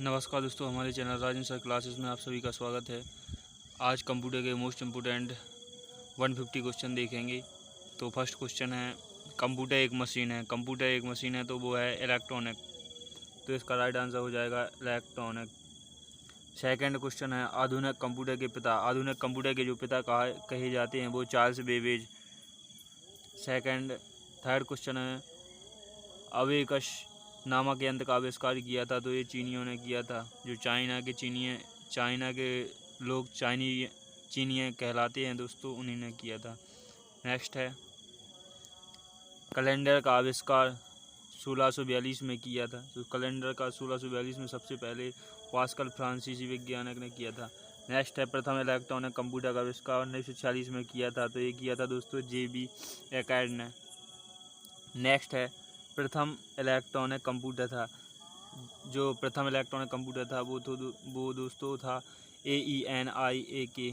नमस्कार दोस्तों, हमारे चैनल राजन सर क्लासेस में आप सभी का स्वागत है। आज कंप्यूटर के मोस्ट इम्पोर्टेंट 150 क्वेश्चन देखेंगे। तो फर्स्ट क्वेश्चन है, कंप्यूटर एक मशीन है। कंप्यूटर एक मशीन है तो वो है इलेक्ट्रॉनिक, तो इसका राइट आंसर हो जाएगा इलेक्ट्रॉनिक। सेकंड क्वेश्चन है, आधुनिक कंप्यूटर के पिता। आधुनिक कंप्यूटर के जो पिता कहे जाते हैं वो चार्ल्स बेबेज। थर्ड क्वेश्चन है, अबेकस नामक यंत्र का आविष्कार किया था, तो ये चीनियों ने किया था। जो चाइना के लोग चीनियाँ कहलाते हैं दोस्तों, उन्हीं ने किया था। नेक्स्ट है, कैलेंडर का आविष्कार 1642 में किया था। तो कैलेंडर का 1642 में सबसे पहले पास्कल फ्रांसीसी वैज्ञानिक ने किया था। नेक्स्ट है, प्रथम इलेक्ट्रॉनिक कंप्यूटर का आविष्कार 1946 में किया था, तो ये किया था दोस्तों JB एकर्ड ने। नेक्स्ट है, प्रथम इलेक्ट्रॉनिक कंप्यूटर था, जो प्रथम इलेक्ट्रॉनिक कंप्यूटर था वो दोस्तों था AENIAC।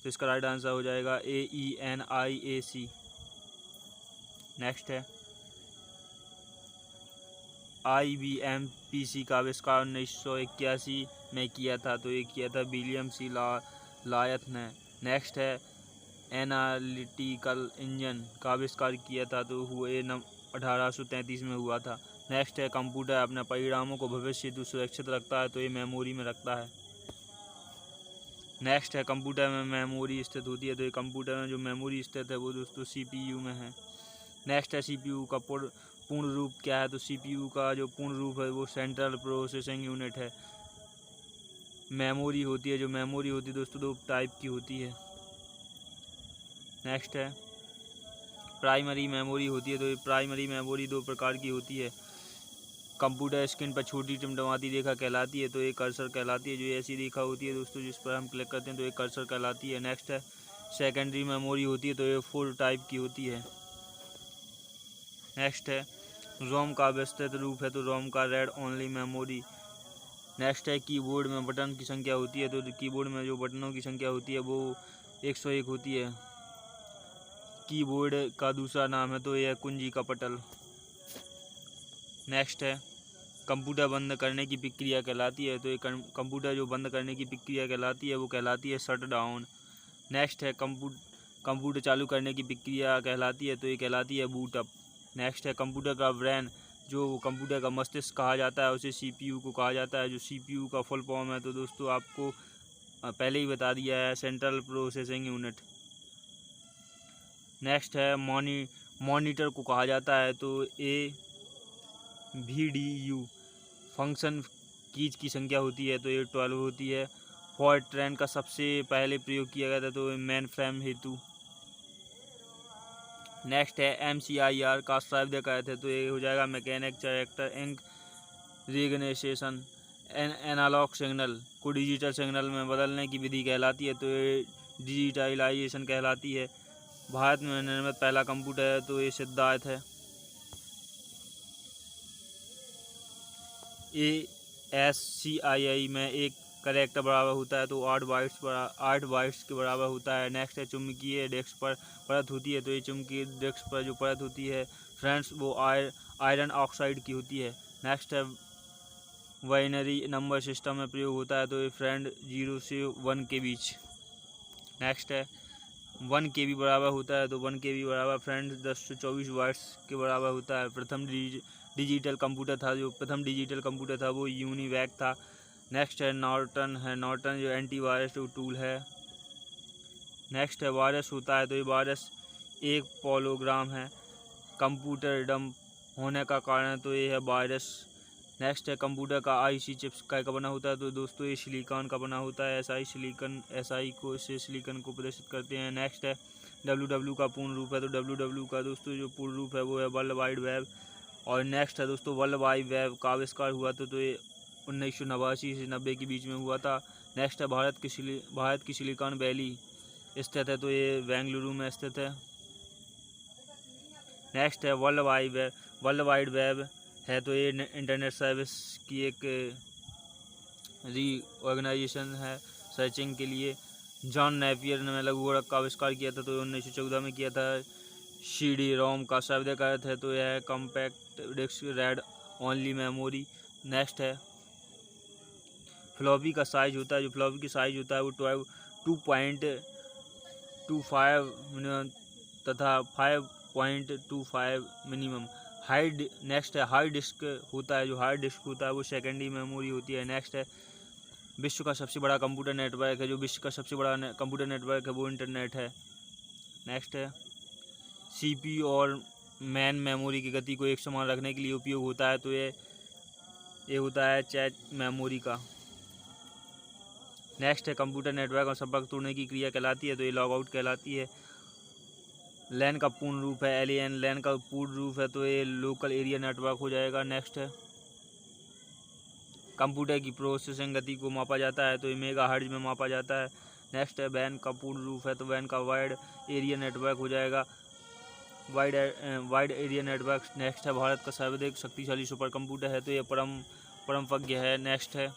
तो इसका राइट आंसर हो जाएगा AENIAC। नेक्स्ट है, IBM PC का आविष्कार 1981 में किया था, तो ये किया था विलियम सी लायथ ने। नेक्स्ट है, एनालिटिकल इंजन का आविष्कार किया था, तो हुए 1833 में हुआ था। नेक्स्ट है, कंप्यूटर अपने परिणामों को भविष्य हेतु सुरक्षित रखता है, तो ये मेमोरी में रखता है। नेक्स्ट है, कंप्यूटर में मेमोरी स्थित होती है, तो ये कंप्यूटर में जो मेमोरी स्थित है वो दोस्तों CPU में है। नेक्स्ट है, CPU का पूर्ण रूप क्या है, तो CPU का जो पूर्ण रूप है वो सेंट्रल प्रोसेसिंग यूनिट है। मेमोरी होती है, जो मेमोरी होती है दोस्तों 2 टाइप की होती है। नेक्स्ट है, प्राइमरी मेमोरी होती है, तो ये प्राइमरी मेमोरी 2 प्रकार की होती है। कंप्यूटर स्क्रीन पर छोटी टिमटिमाती रेखा कहलाती है, तो ये कर्सर कहलाती है। जो ऐसी रेखा होती है दोस्तों जिस पर हम क्लिक करते हैं तो ये कर्सर कहलाती है। नेक्स्ट है, सेकेंडरी मेमोरी होती है, तो ये 4 टाइप की होती है। नेक्स्ट है, रोम का विस्तृत रूप है, तो रोम का रेड ओनली मेमोरी। नेक्स्ट है, कीबोर्ड में बटन की संख्या होती है, तो कीबोर्ड में जो बटनों की संख्या होती है वो 101 होती है। कीबोर्ड का दूसरा नाम है तो यह कुंजी का पटल। नेक्स्ट है, कंप्यूटर बंद करने की प्रक्रिया कहलाती है, तो ये कंप्यूटर जो बंद करने की प्रक्रिया कहलाती है वो कहलाती है शट डाउन। नेक्स्ट है, कंप्यूटर चालू करने की प्रक्रिया कहलाती है, तो ये कहलाती है बूट अप। नेक्स्ट है, कंप्यूटर का ब्रेन, जो कंप्यूटर का मस्तिष्क कहा जाता है उसे CPU को कहा जाता है। जो CPU का फुल फॉर्म है तो दोस्तों आपको पहले ही बता दिया है, सेंट्रल प्रोसेसिंग यूनिट। नेक्स्ट है, मॉनिटर को कहा जाता है, तो VDU फंक्शन कीज की संख्या होती है, तो ये 12 होती है। फॉरट्रैन का सबसे पहले प्रयोग किया गया था, तो मेन फ्रेम हेतु। नेक्स्ट है, MCIR का शब्द का अर्थ है, तो ये हो जाएगा mechanic character ink recognition. Analog signal को डिजिटल सिग्नल में बदलने की विधि कहलाती है, तो ये डिजिटलाइजेशन कहलाती है। भारत में निर्मित पहला कंप्यूटर है, तो ये सिद्धार्थ है। ASCII में एक कैरेक्टर बराबर होता है, तो 8 बाइट्स के बराबर होता है। नेक्स्ट है, चुंबकीय डिस्क पर परत होती है, तो ये चुंबकीय डिस्क पर जो परत होती है फ्रेंड्स वो आयरन ऑक्साइड की होती है। नेक्स्ट है, बाइनरी नंबर सिस्टम में प्रयोग होता है, तो ये फ्रेंड 0 से 1 के बीच। नेक्स्ट है, 1 KB बराबर होता है, तो 1 KB बराबर फ्रेंड 10 से 24 वाट्स के बराबर होता है। प्रथम डिजिटल कंप्यूटर था वो यूनिवैक था। नेक्स्ट है, नॉर्टन जो एंटीवायरस टूल है। नेक्स्ट है, वायरस होता है, तो ये वायरस एक पोलोग्राम है। कंप्यूटर डंप होने का कारण तो ये है वायरस। नेक्स्ट है, कंप्यूटर का IC चिप्स का बना होता है, तो दोस्तों ये सिलिकॉन का बना होता है। SI को से सिलिकॉन को प्रदर्शित करते हैं। नेक्स्ट है, WW का पूर्ण रूप है, तो WW का दोस्तों जो पूर्ण रूप है वो है वर्ल्ड वाइड वेब। और नेक्स्ट है दोस्तों, वर्ल्ड वाइड वेब का आविष्कार हुआ था, तो ये 1989 से 90 के बीच में हुआ था। नेक्स्ट है, भारत की सिलिकॉन वैली स्थित है, तो ये बेंगलुरु में स्थित है। नेक्स्ट है, वर्ल्ड वाइड वेब है, तो ये इंटरनेट सर्विस की एक रीऑर्गेनाइजेशन है सर्चिंग के लिए। जॉन नेपियर ने लघु गोलक का आविष्कार किया था, तो 1914 में किया था। CD-ROM का शब्द का अर्थ है, तो यह है compact disc read only memory. Next है फ्लॉपी का साइज होता है, जो फ्लॉपी की साइज होता है वो 2.25 मिनिमम तथा 5.25 मिनिमम। नेक्स्ट है हार्ड डिस्क होता है, जो हार्ड डिस्क होता है वो सेकेंडरी मेमोरी होती है। नेक्स्ट है विश्व का सबसे बड़ा कंप्यूटर नेटवर्क है, जो विश्व का सबसे बड़ा कंप्यूटर नेटवर्क है वो इंटरनेट है। नेक्स्ट है CPU और मेन मेमोरी की गति को एक समान रखने के लिए उपयोग होता है, तो ये होता है चैट मेमोरी का। नेक्स्ट है कंप्यूटर नेटवर्क और संपर्क तोड़ने की क्रिया कहलाती है, तो ये लॉगआउट कहलाती है। लैन का पूर्ण रूप है LAN, लैन का पूर्ण रूप है तो ये लोकल एरिया नेटवर्क हो जाएगा। नेक्स्ट है कंप्यूटर की प्रोसेसिंग गति को मापा जाता है, तो ये मेगाहर्ट्ज में मापा जाता है। नेक्स्ट है वैन का पूर्ण रूप है, तो वैन का वाइड एरिया नेटवर्क हो जाएगा, वाइड एरिया नेटवर्क। नेक्स्ट है भारत का सर्वाधिक शक्तिशाली सुपर कंप्यूटर है, तो ये परमपज्ञ है। नेक्स्ट है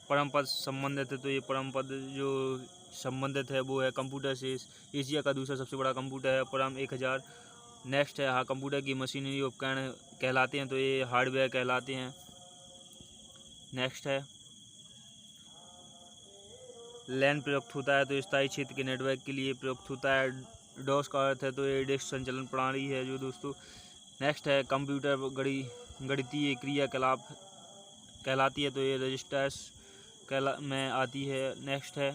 परम पद संबंधित है, तो ये परम पद जो संबंधित है वो है कंप्यूटर से एशिया का दूसरा सबसे बड़ा कंप्यूटर है, परम 1000। नेक्स्ट है हाँ कंप्यूटर की मशीनरी उपकरण कहलाते हैं, तो ये हार्डवेयर कहलाते हैं। नेक्स्ट है लैन प्रयुक्त होता है, तो स्थायी क्षेत्र के नेटवर्क के लिए प्रयुक्त होता है। डॉस का अर्थ है, तो ये डिस्क संचालन प्रणाली है जो दोस्तों। नेक्स्ट है कंप्यूटर गणितीय क्रियाकलाप कहलाती है, तो ये रजिस्टर्स में आती है। नेक्स्ट है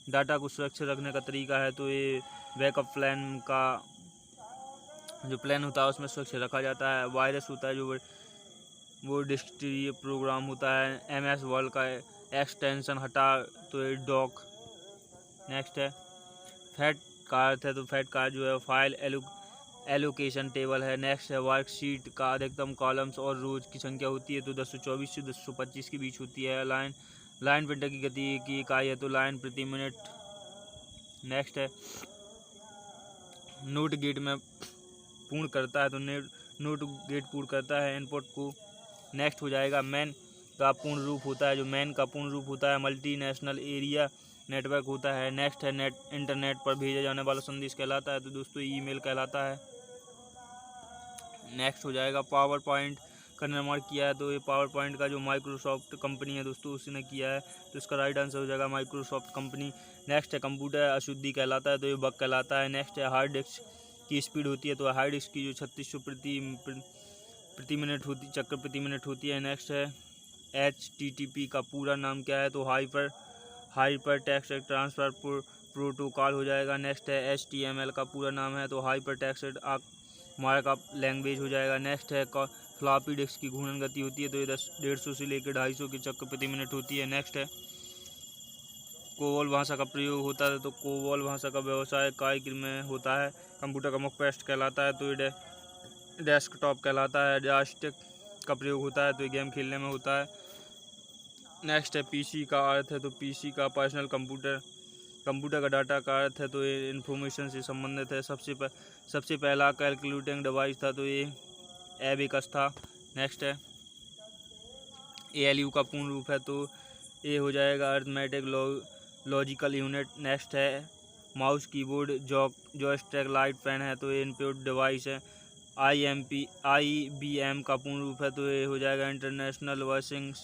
डाटा को सुरक्षित रखने का तरीका है, तो ये बैकअप प्लान का जो प्लान होता है उसमें सुरक्षित रखा जाता है। वायरस होता है जो वो डिस्ट्री प्रोग्राम होता है। MS वर्ड का एक्सटेंशन हटा, तो ये डॉक। नेक्स्ट है फैट का अर्थ है, तो फैट का जो है फाइल एलोकेशन टेबल है। नेक्स्ट है वर्कशीट का अधिकतम कॉलम्स और रोज की संख्या होती है, तो 224 से 225 के बीच होती है। लाइन प्रिंटर की गति की इकाई है, तो लाइन प्रति मिनट। नेक्स्ट है नोट गेट में पूर्ण करता है, तो नोट गेट पूर्ण करता है इनपुट को। नेक्स्ट हो जाएगा मैन का पूर्ण रूप होता है, जो मैन का पूर्ण रूप होता है मल्टीनेशनल एरिया नेटवर्क होता है। नेक्स्ट है इंटरनेट पर भेजा जाने वाला संदेश कहलाता है, तो दोस्तों ईमेल कहलाता है। नेक्स्ट हो जाएगा पावर पॉइंट का निर्माण किया है, तो ये पावर पॉइंट का जो माइक्रोसॉफ्ट कंपनी है दोस्तों उसने किया है, तो इसका राइट आंसर हो जाएगा माइक्रोसॉफ्ट कंपनी। नेक्स्ट है कंप्यूटर अशुद्धि कहलाता है, तो ये बग कहलाता है। नेक्स्ट है हार्ड डिस्क की स्पीड होती है, तो हार्ड डिस्क की जो 3600 प्रति मिनट होती चक्कर प्रति मिनट होती है। नेक्स्ट है HTTP का पूरा नाम क्या है, तो हाइपर टेक्स्ट ट्रांसफ़र प्रोटोकॉल हो जाएगा। नेक्स्ट है HTML का पूरा नाम है, तो हाइपर टेक्स्ट मार्कअप लैंग्वेज हो जाएगा। नेक्स्ट है फ्लॉपी डिस्क की घूर्णन गति होती है, तो ये 150 से लेकर 250 के चक्कर प्रति मिनट होती है। नेक्स्ट है कोबोल भाषा का प्रयोग होता है, तो कोबोल भाषा का व्यवसाय काय में होता है, कंप्यूटर का मुख्य पृष्ठ कहलाता है, तो ये डेस्कटॉप कहलाता है। जॉयस्टिक का प्रयोग होता है, तो ये गेम खेलने में होता है। नेक्स्ट है PC का अर्थ है, तो PC का पर्सनल कंप्यूटर का डाटा का अर्थ है, तो ये इन्फॉर्मेशन से संबंधित है। सबसे पहला कैलकुलेटिंग डिवाइस था, तो ये एबेकस था। नेक्स्ट है ALU का पूर्ण रूप है, तो ये हो जाएगा अरिथमेटिक लॉजिकल यूनिट। नेक्स्ट है mouse keyboard joystick light pen है, तो ये इनपुट डिवाइस है। IBM का पूर्ण रूप है, तो ये हो जाएगा इंटरनेशनल वॉशिंग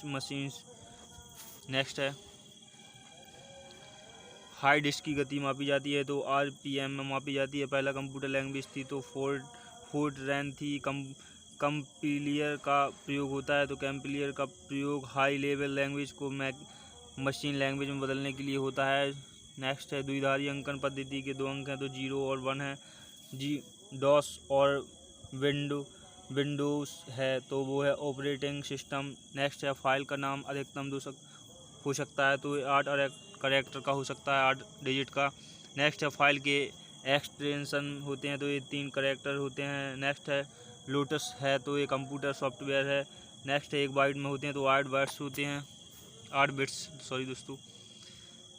मशीन्स। नेक्स्ट है हार्ड डिस्क की गति मापी जाती है, तो RPM में मापी जाती है। पहला कंप्यूटर लैंग्वेज थी, तो फोर्ट्रैन थी। कंपिलियर का प्रयोग होता है, तो कंपिलियर का प्रयोग हाई लेवल लैंग्वेज को मशीन लैंग्वेज में बदलने के लिए होता है। नेक्स्ट है द्विधारी अंकन पद्धति के 2 अंक हैं, तो 0 और 1 है। DOS और विंडोज़ है, तो वो है ऑपरेटिंग सिस्टम। नेक्स्ट है फाइल का नाम अधिकतम 2 हो सकता है, तो 8 कैरेक्टर का हो सकता है, 8 डिजिट का। नेक्स्ट है फाइल के एक्सटेंशन होते हैं, तो ये 3 कैरेक्टर होते हैं। नेक्स्ट है लोटस है, तो ये कंप्यूटर सॉफ्टवेयर है। नेक्स्ट है 1 बाइट में होते हैं, तो 8 बिट्स होते हैं, 8 बिट्स सॉरी दोस्तों।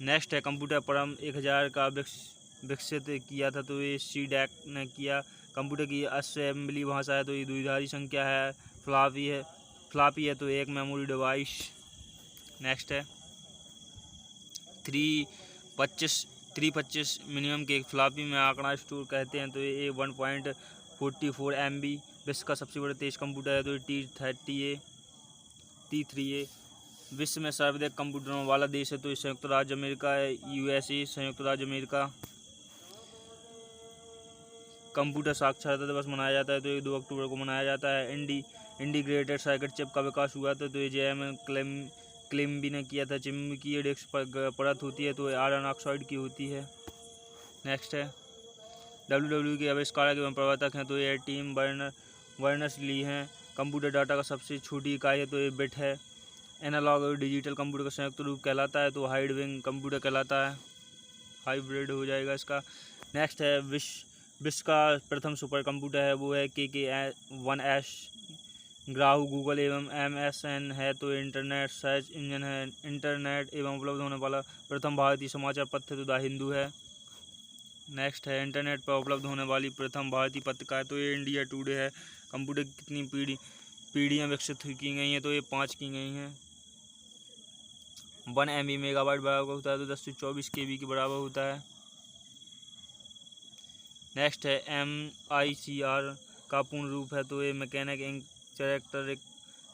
नेक्स्ट है कंप्यूटर परम 1000 का विकसित किया था, तो ये CDEC ने किया। कंप्यूटर की असेंबली भाषा है, तो ये द्विधारी संख्या है। फ्लॉपी है, तो एक मेमोरी डिवाइस। नेक्स्ट है 325 मिनिमम के एक फ्लॉपी में आंकड़ा स्टोर कहते हैं, तो ये 1.44 MB विश्व का सबसे बड़ा तेज कंप्यूटर है तो T3A। विश्व में सर्वाधिक कंप्यूटरों वाला देश है तो ये संयुक्त राज्य अमेरिका है, USA, संयुक्त राज्य अमेरिका। कंप्यूटर साक्षरता दिवस मनाया जाता है तो ये 2 अक्टूबर को मनाया जाता है। इंटीग्रेटेड सर्किट चिप का विकास हुआ था तो ये JM क्लेम्बी ने किया था। चुंबकीय डिस्क पर परत होती है तो ये आयरन ऑक्साइड की होती है। नेक्स्ट है WWE के आविष्कारक एवं प्रवर्तक हैं तो ये टिम बर्नर्स-ली हैं। कंप्यूटर डाटा का सबसे छोटी इकाई है तो ये बिट है। एनालॉग और डिजिटल कंप्यूटर का संयुक्त रूप कहलाता है तो हाइब्रिड कंप्यूटर कहलाता है, हाइब्रिड हो जाएगा इसका। नेक्स्ट है विश्व का प्रथम सुपर कंप्यूटर है वो है KK-1S। ग्राहु गूगल एवं MSN है तो इंटरनेट सर्च इंजन है। इंटरनेट एवं उपलब्ध होने वाला प्रथम भारतीय समाचार पत्र तो द हिंदू है। नेक्स्ट है इंटरनेट पर उपलब्ध होने वाली प्रथम भारतीय पत्रिका है तो ये इंडिया टुडे है। कंप्यूटर की कितनी पीढ़ियाँ विकसित की गई हैं तो ये 5 की गई हैं। 1 MB मेगाबाइट बराबर होता है तो 10 से 24 KB के बराबर होता है। नेक्स्ट है MICR का पूर्ण रूप है तो ये मैकेनिक कैरेक्टरिस्टिक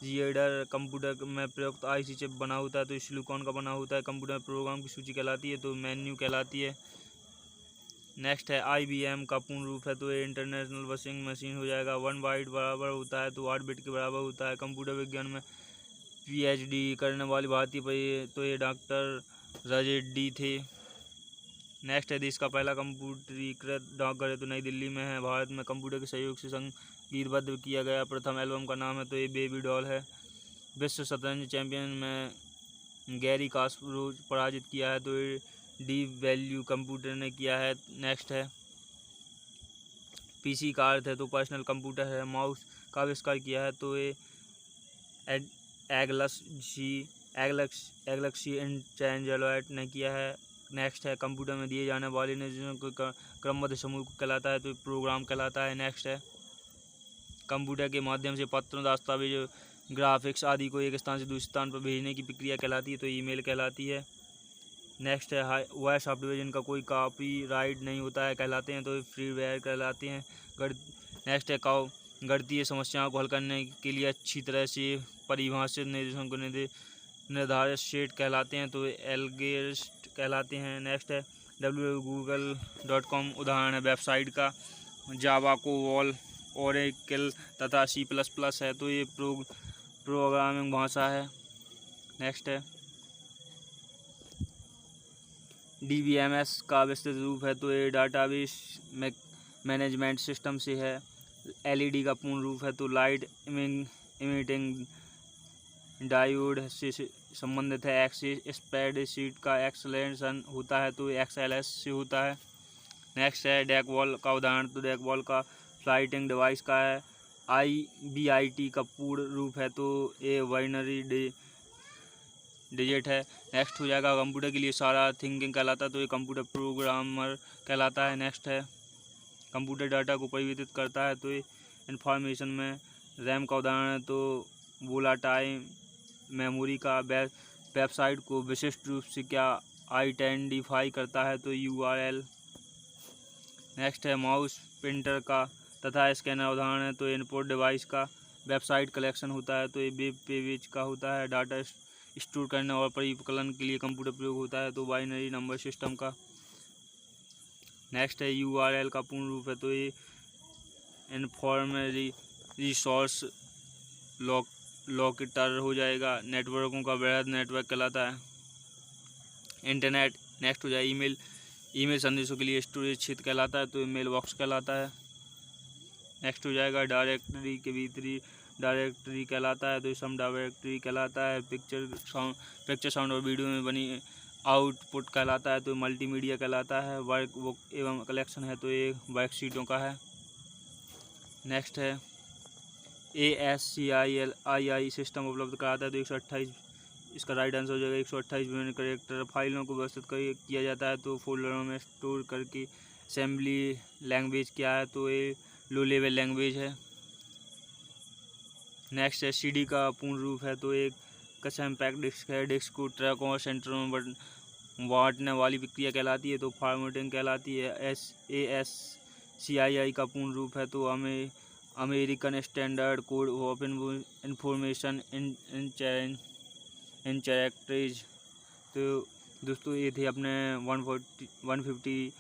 जिएडर। कंप्यूटर में प्रयुक्त IC चिप बना होता है तो सिलिकॉन का बना होता है। कंप्यूटर में प्रोग्राम की सूची कहलाती है तो मेन्यू कहलाती है। नेक्स्ट है IBM का पूर्ण रूप है तो ये इंटरनेशनल वॉशिंग मशीन हो जाएगा। 1 बाइट बराबर होता है तो 8 बिट के बराबर होता है। कंप्यूटर विज्ञान में PhD करने वाली भारतीय तो ये डॉक्टर राजेड्डी थे। नेक्स्ट है देश का पहला कंप्यूटरीकृत डाकघर है तो नई दिल्ली में है। भारत में कंप्यूटर के सहयोग से संगीतबद्ध किया गया प्रथम एल्बम का नाम है तो ये बेबी डॉल है। विश्व शतरंज चैंपियन में गैरी कास्परोव पराजित किया है तो ये डीप वैल्यू कंप्यूटर ने किया है। नेक्स्ट है PC का अर्थ है तो पर्सनल कंप्यूटर है। माउस का आविष्कार किया है तो ये एग्लक्सी इंटेंजेलोइट ने किया है। नेक्स्ट है कंप्यूटर में दिए जाने वाले निर्देशों को क्रमबद्ध समूह कहलाता है तो प्रोग्राम कहलाता है। नेक्स्ट है कंप्यूटर के माध्यम से पत्रों, दस्तावेज, ग्राफिक्स आदि को एक स्थान से दूसरे स्थान पर भेजने की प्रक्रिया कहलाती है तो ईमेल कहलाती है। नेक्स्ट है वह सॉफ्टवेयर जिनका कोई कॉपीराइट नहीं होता है कहलाते हैं तो फ्रीवेयर कहलाते हैं। नेक्स्ट है गणितीय समस्याओं को हल करने के लिए अच्छी तरह से परिभाषित निर्देशों को निर्धारित सेट कहलाते हैं तो एल्गोरिथम कहलाते हैं। नेक्स्ट है www.google.com उदाहरण है वेबसाइट का। जावा को वॉल, ओरेकल तथा C++ है तो ये प्रोग्रामिंग भाषा है। नेक्स्ट है DBMS का विस्तृत रूप है तो ये डाटाबेस मैनेजमेंट सिस्टम से है। LED का पूर्ण रूप है तो लाइट इमिटिंग डायोड से संबंधित है। एक्सेस स्प्रेडशीट का एक्सलेशन होता है तो XLS से होता है। नेक्स्ट है डेक वॉल का उदाहरण तो डेक वॉल का फ्लाइटिंग डिवाइस का है। IBIT का पूर्ण रूप है तो ये बाइनरी डिजिट है। नेक्स्ट हो जाएगा कंप्यूटर के लिए सारा थिंकिंग कहलाता है तो ये कंप्यूटर प्रोग्रामर कहलाता है। नेक्स्ट है कंप्यूटर डाटा को परिवर्तित करता है तो ये इंफॉर्मेशन में रैम का उदाहरण है तो वोलाटाइल मेमोरी का। वेबसाइट को विशिष्ट रूप से क्या आइडेंटिफाई करता है तो URL। नेक्स्ट है माउस, प्रिंटर का तथा स्कैनर उदाहरण है तो इनपुट डिवाइस का। वेबसाइट कलेक्शन होता है तो ये वेब पेज का होता है। डाटा स्टोर करने और परिकलन के लिए कंप्यूटर प्रयोग होता है तो बाइनरी नंबर सिस्टम का। नेक्स्ट है URL का पूर्ण रूप है तो ये इनफॉर्मरी रिसोर्स लोकेटर हो जाएगा। नेटवर्कों का वृहद नेटवर्क कहलाता है इंटरनेट। नेक्स्ट हो जाए ईमेल संदेशों के लिए स्टोरेज क्षेत्र कहलाता है तो मेल बॉक्स कहलाता है। नेक्स्ट हो जाएगा डायरेक्टरी के भीतरी डायरेक्टरी कहलाता है तो सम डायरेक्टरी कहलाता है। पिक्चर साउंड और वीडियो में बनी आउटपुट कहलाता है तो मल्टीमीडिया कहलाता है। वर्क बुक एवं कलेक्शन है तो ये वर्कशीटों का है। नेक्स्ट है ASCII सिस्टम उपलब्ध कराता है तो 128, इसका राइट आंसर हो जाएगा 128 बिलियन कैरेक्टर। फाइलों को व्यवस्थित किया जाता है तो फोल्डरों में स्टोर करके। असेंबली लैंग्वेज क्या है तो ये लो लेवल लैंग्वेज है। नेक्स्ट है CD का पूर्ण रूप है तो एक कम्पैक्ट डिस्क है। डिस्क को ट्रैक और सेंटरों में बांटने वाली प्रक्रिया कहलाती है तो फॉर्मेटिंग कहलाती है। ASCII का पूर्ण रूप है तो हमें American standard code of information in characters. तो दोस्तों ये थे अपने 150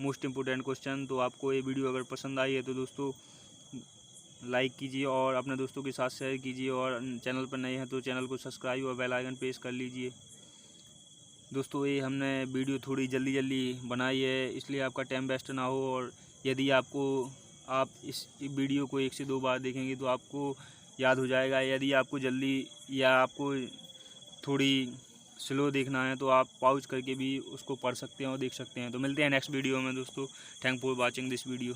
मोस्ट इम्पोर्टेंट क्वेश्चन। तो आपको ये वीडियो अगर पसंद आई है तो दोस्तों लाइक कीजिए और अपने दोस्तों के साथ शेयर कीजिए, और चैनल पर नए हैं तो चैनल को सब्सक्राइब और बेल आइकन प्रेस कर लीजिए। दोस्तों ये हमने वीडियो थोड़ी जल्दी बनाई है, इसलिए आपका टाइम वेस्ट ना हो। और यदि आप इस वीडियो को 1 से 2 बार देखेंगे तो आपको याद हो जाएगा। यदि आपको जल्दी या आपको थोड़ी स्लो देखना है तो आप पॉज करके भी उसको पढ़ सकते हैं और देख सकते हैं। तो मिलते हैं नेक्स्ट वीडियो में दोस्तों। Thank for watching this video.